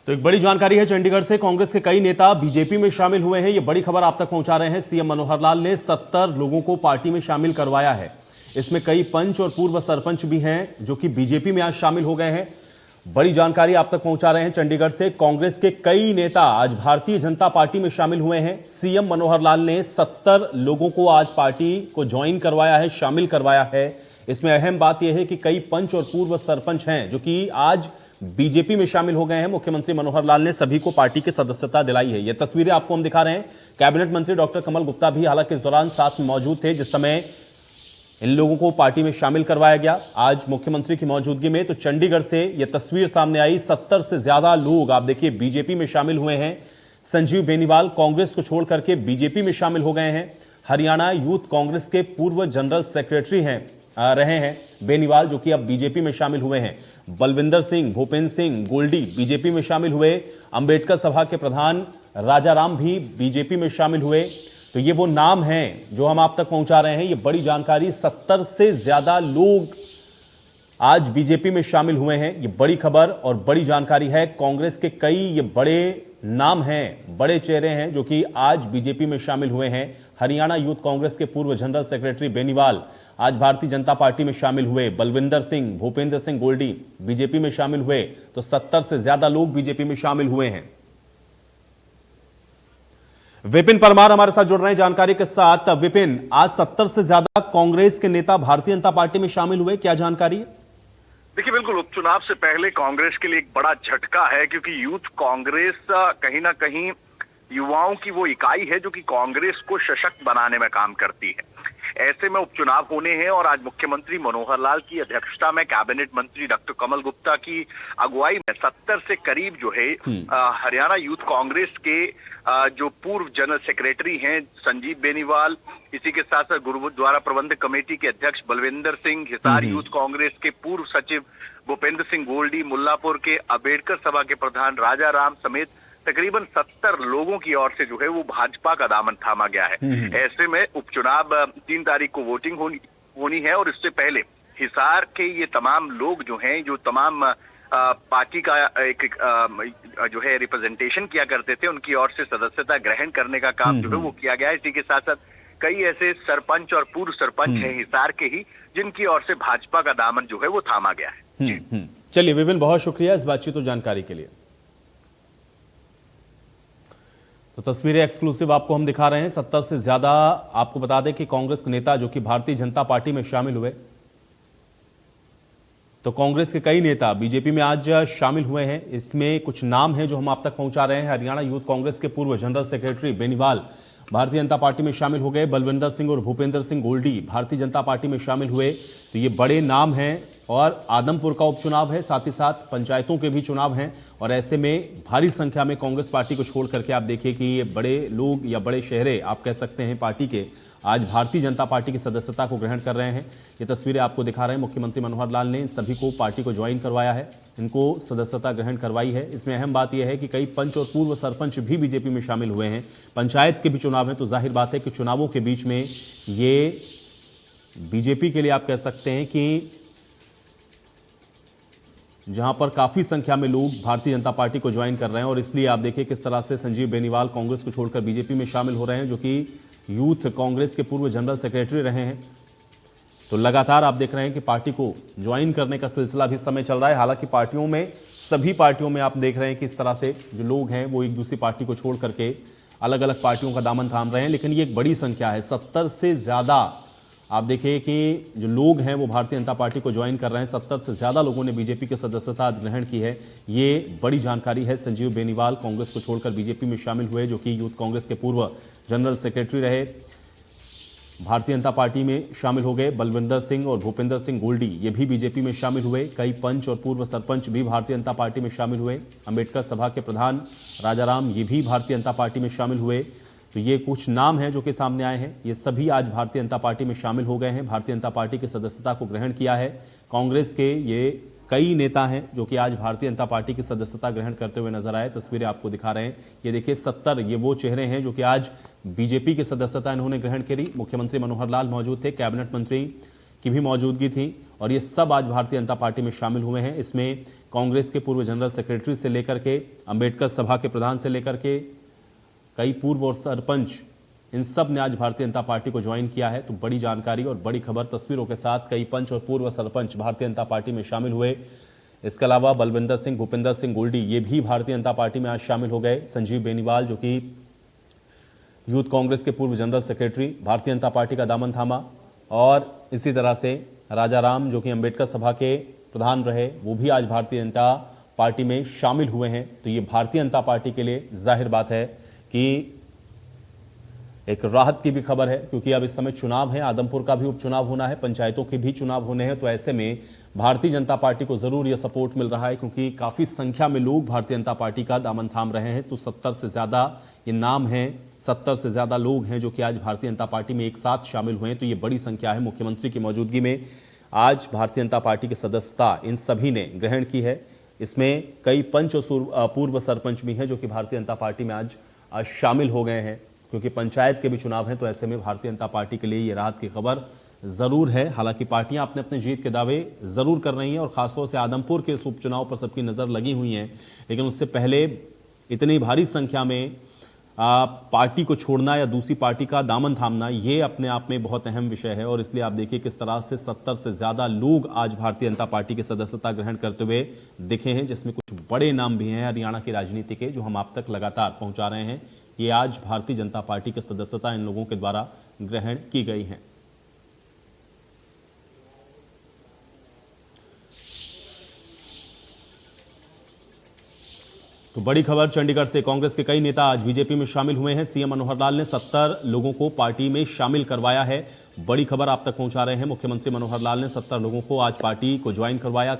तो एक बड़ी जानकारी है चंडीगढ़ से। कांग्रेस के कई नेता बीजेपी में शामिल हुए हैं। ये बड़ी खबर आप तक पहुंचा रहे हैं। सीएम मनोहर लाल ने 70 लोगों को पार्टी में शामिल करवाया है। इसमें कई पंच और पूर्व सरपंच भी हैं जो कि बीजेपी में आज शामिल हो गए हैं। बड़ी जानकारी आप तक पहुंचा रहे हैं चंडीगढ़ से। कांग्रेस के कई नेता आज भारतीय जनता पार्टी में शामिल हुए हैं। सीएम मनोहर लाल ने 70 लोगों को आज पार्टी को ज्वाइन करवाया है, शामिल करवाया है। इसमें अहम बात यह है कि कई पंच और पूर्व सरपंच हैं जो कि आज बीजेपी में शामिल हो गए हैं। मुख्यमंत्री मनोहर लाल ने सभी को पार्टी की सदस्यता दिलाई है। ये तस्वीरें आपको हम दिखा रहे हैं। कैबिनेट मंत्री डॉक्टर कमल गुप्ता भी हालांकि इस दौरान साथ में मौजूद थे जिस समय इन लोगों को पार्टी में शामिल करवाया गया आज मुख्यमंत्री की मौजूदगी में। तो चंडीगढ़ से यह तस्वीर सामने आई। 70 से ज्यादा लोग आप देखिए बीजेपी में शामिल हुए हैं। संजीव बेनीवाल कांग्रेस को छोड़ करके बीजेपी में शामिल हो गए हैं। हरियाणा यूथ कांग्रेस के पूर्व जनरल सेक्रेटरी रहे हैं बेनीवाल, जो कि अब बीजेपी में शामिल हुए हैं। बलविंदर सिंह, भूपेंद्र सिंह गोल्डी बीजेपी में शामिल हुए। अंबेडकर सभा के प्रधान राजाराम भी बीजेपी में शामिल हुए। तो ये वो नाम हैं जो हम आप तक पहुंचा रहे हैं। ये बड़ी जानकारी, 70 से ज्यादा लोग आज बीजेपी में शामिल हुए हैं। ये बड़ी खबर और बड़ी जानकारी है। कांग्रेस के कई ये बड़े नाम हैं, बड़े चेहरे हैं जो कि आज बीजेपी में शामिल हुए हैं। हरियाणा यूथ कांग्रेस के पूर्व जनरल सेक्रेटरी बेनीवाल आज भारतीय जनता पार्टी में शामिल हुए। बलविंदर सिंह, भूपेंद्र सिंह गोल्डी बीजेपी में शामिल हुए। तो 70 से ज्यादा लोग बीजेपी में शामिल हुए हैं। विपिन परमार हमारे साथ जुड़ रहे हैं जानकारी के साथ। विपिन, आज 70 से ज्यादा कांग्रेस के नेता भारतीय जनता पार्टी में शामिल हुए, क्या जानकारी है? देखिए, बिल्कुल उपचुनाव से पहले कांग्रेस के लिए एक बड़ा झटका है, क्योंकि यूथ कांग्रेस कहीं ना कहीं युवाओं की वो इकाई है जो कि कांग्रेस को सशक्त बनाने में काम करती है। ऐसे में उपचुनाव होने हैं और आज मुख्यमंत्री मनोहर लाल की अध्यक्षता में कैबिनेट मंत्री डॉक्टर कमल गुप्ता की अगुवाई में 70 से करीब जो है हरियाणा यूथ कांग्रेस के जो पूर्व जनरल सेक्रेटरी हैं संजीव बेनीवाल, इसी के साथ साथ गुरुद्वारा प्रबंधक कमेटी के अध्यक्ष बलविंदर सिंह, हिसार यूथ कांग्रेस के पूर्व सचिव भूपेंद्र सिंह गोल्डी, मुल्लापुर के अंबेडकर सभा के प्रधान राजाराम समेत तकरीबन 70 लोगों की ओर से जो है वो भाजपा का दामन थामा गया है। ऐसे में उपचुनाव 3 तारीख को वोटिंग होनी है और इससे पहले हिसार के ये तमाम लोग जो हैं, जो तमाम पार्टी का एक जो है रिप्रेजेंटेशन किया करते थे, उनकी ओर से सदस्यता ग्रहण करने का काम जो है वो किया गया है। इसी के साथ साथ कई ऐसे सरपंच और पूर्व सरपंच हैं हिसार के ही, जिनकी ओर से भाजपा का दामन जो है वो थामा गया है। चलिए विपिन, बहुत शुक्रिया इस बातचीत और जानकारी के लिए। तो तस्वीरें एक्सक्लूसिव आपको हम दिखा रहे हैं। 70 से ज्यादा आपको बता दें कि कांग्रेस के नेता जो कि भारतीय जनता पार्टी में शामिल हुए। तो कांग्रेस के कई नेता बीजेपी में आज शामिल हुए हैं। इसमें कुछ नाम हैं जो हम आप तक पहुंचा रहे हैं। हरियाणा यूथ कांग्रेस के पूर्व general secretary Beniwal Bharatiya Janata party में शामिल हो गए। बलविंदर सिंह और भूपेंद्र सिंह गोल्डी भारतीय जनता पार्टी में शामिल हुए। तो ये बड़े नाम हैं और आदमपुर का उपचुनाव है, साथ ही साथ पंचायतों के भी चुनाव हैं। और ऐसे में भारी संख्या में कांग्रेस पार्टी को छोड़ करके आप देखिए कि ये बड़े लोग या बड़े चेहरे आप कह सकते हैं पार्टी के, आज भारतीय जनता पार्टी की सदस्यता को ग्रहण कर रहे हैं। ये तस्वीरें आपको दिखा रहे हैं। मुख्यमंत्री मनोहर लाल ने सभी को पार्टी को ज्वाइन करवाया है, इनको सदस्यता ग्रहण करवाई है। इसमें अहम बात यह है कि कई पंच और पूर्व सरपंच भी बीजेपी में शामिल हुए हैं। पंचायत के भी चुनाव हैं, तो जाहिर बात है कि चुनावों के बीच में ये बीजेपी के लिए आप कह सकते हैं कि जहां पर काफी संख्या में लोग भारतीय जनता पार्टी को ज्वाइन कर रहे हैं। और इसलिए आप देखिए किस तरह से संजीव बेनीवाल कांग्रेस को छोड़कर बीजेपी में शामिल हो रहे हैं, जो कि यूथ कांग्रेस के पूर्व जनरल सेक्रेटरी रहे हैं। तो लगातार आप देख रहे हैं कि पार्टी को ज्वाइन करने का सिलसिला भी इस समय चल रहा है। हालांकि पार्टियों में, सभी पार्टियों में आप देख रहे हैं कि इस तरह से जो लोग हैं वो एक दूसरी पार्टी को छोड़ करके अलग अलग पार्टियों का दामन थाम रहे हैं। लेकिन ये एक बड़ी संख्या है, 70 से ज्यादा आप देखिए कि जो लोग हैं वो भारतीय जनता पार्टी को ज्वाइन कर रहे हैं। 70 से ज्यादा लोगों ने बीजेपी की सदस्यता ग्रहण की है। ये बड़ी जानकारी है। संजीव बेनीवाल कांग्रेस को छोड़कर बीजेपी में शामिल हुए, जो कि यूथ कांग्रेस के पूर्व जनरल सेक्रेटरी रहे, भारतीय जनता पार्टी में शामिल हो गए। बलविंदर सिंह और भूपेंद्र सिंह गोल्डी ये भी बीजेपी में शामिल हुए। कई पंच और पूर्व सरपंच भी भारतीय जनता पार्टी में शामिल हुए। अंबेडकर सभा के प्रधान राजाराम ये भी भारतीय जनता पार्टी में शामिल हुए। तो ये कुछ नाम हैं जो कि सामने आए हैं। ये सभी आज भारतीय जनता पार्टी में शामिल हो गए हैं, भारतीय जनता पार्टी की सदस्यता को ग्रहण किया है। कांग्रेस के ये कई नेता हैं जो कि आज भारतीय जनता पार्टी की सदस्यता ग्रहण करते हुए नजर आए। तस्वीरें आपको दिखा रहे हैं। ये देखिए 70 ये वो चेहरे हैं जो कि आज बीजेपी की सदस्यता इन्होंने ग्रहण करी। मुख्यमंत्री मनोहर लाल मौजूद थे, कैबिनेट मंत्री की भी मौजूदगी थी और ये सब आज भारतीय जनता पार्टी में शामिल हुए हैं। इसमें कांग्रेस के पूर्व जनरल सेक्रेटरी से लेकर के अंबेडकर सभा के प्रधान से लेकर के कई पूर्व और सरपंच, इन सब ने आज भारतीय जनता पार्टी को ज्वाइन किया है। तो बड़ी जानकारी और बड़ी खबर तस्वीरों के साथ, कई पंच और पूर्व सरपंच भारतीय जनता पार्टी में शामिल हुए। इसके अलावा बलविंदर सिंह, भूपिंदर सिंह गोल्डी, ये भी भारतीय जनता पार्टी में आज शामिल हो गए। संजीव बेनीवाल जो कि यूथ कांग्रेस के पूर्व general secretary, Bharatiya Janata party का दामन थामा, और इसी तरह से राजा राम जो कि अंबेडकर सभा के प्रधान रहे, वो भी आज भारतीय जनता पार्टी में शामिल हुए हैं। तो ये भारतीय जनता पार्टी के लिए जाहिर बात है कि एक राहत की भी खबर है, क्योंकि अब इस समय चुनाव है, आदमपुर का भी उपचुनाव होना है, पंचायतों के भी चुनाव होने हैं। तो ऐसे में भारतीय जनता पार्टी को जरूर यह सपोर्ट मिल रहा है, क्योंकि काफी संख्या में लोग भारतीय जनता पार्टी का दामन थाम रहे हैं। तो 70 से ज्यादा ये नाम हैं, 70 से ज्यादा लोग हैं जो कि आज भारतीय जनता पार्टी में एक साथ शामिल हुए हैं। तो ये बड़ी संख्या है। मुख्यमंत्री की मौजूदगी में आज भारतीय जनता पार्टी की सदस्यता इन सभी ने ग्रहण की है। इसमें कई पंच और पूर्व सरपंच भी हैं जो कि भारतीय जनता पार्टी में आज शामिल हो गए हैं, क्योंकि पंचायत के भी चुनाव हैं। तो ऐसे में भारतीय जनता पार्टी के लिए ये राहत की खबर जरूर है। हालांकि पार्टियां अपने अपने जीत के दावे जरूर कर रही हैं और खासतौर से आदमपुर के इस उपचुनाव पर सबकी नजर लगी हुई है, लेकिन उससे पहले इतनी भारी संख्या में पार्टी को छोड़ना या दूसरी पार्टी का दामन थामना, ये अपने आप में बहुत अहम विषय है। और इसलिए आप देखिए किस तरह से 70 से ज्यादा लोग आज भारतीय जनता पार्टी की सदस्यता ग्रहण करते हुए दिखे हैं, जिसमें कुछ बड़े नाम भी हैं हरियाणा की राजनीति के, जो हम आप तक लगातार पहुंचा रहे हैं। ये आज भारतीय जनता पार्टी की सदस्यता इन लोगों के द्वारा ग्रहण की गई है। तो बड़ी खबर चंडीगढ़ से, कांग्रेस के कई नेता आज बीजेपी में शामिल हुए हैं। सीएम मनोहर लाल ने 70 लोगों को पार्टी में शामिल करवाया है। बड़ी खबर आप तक पहुंचा रहे हैं। मुख्यमंत्री मनोहर लाल ने 70 लोगों को आज पार्टी को ज्वाइन करवाया।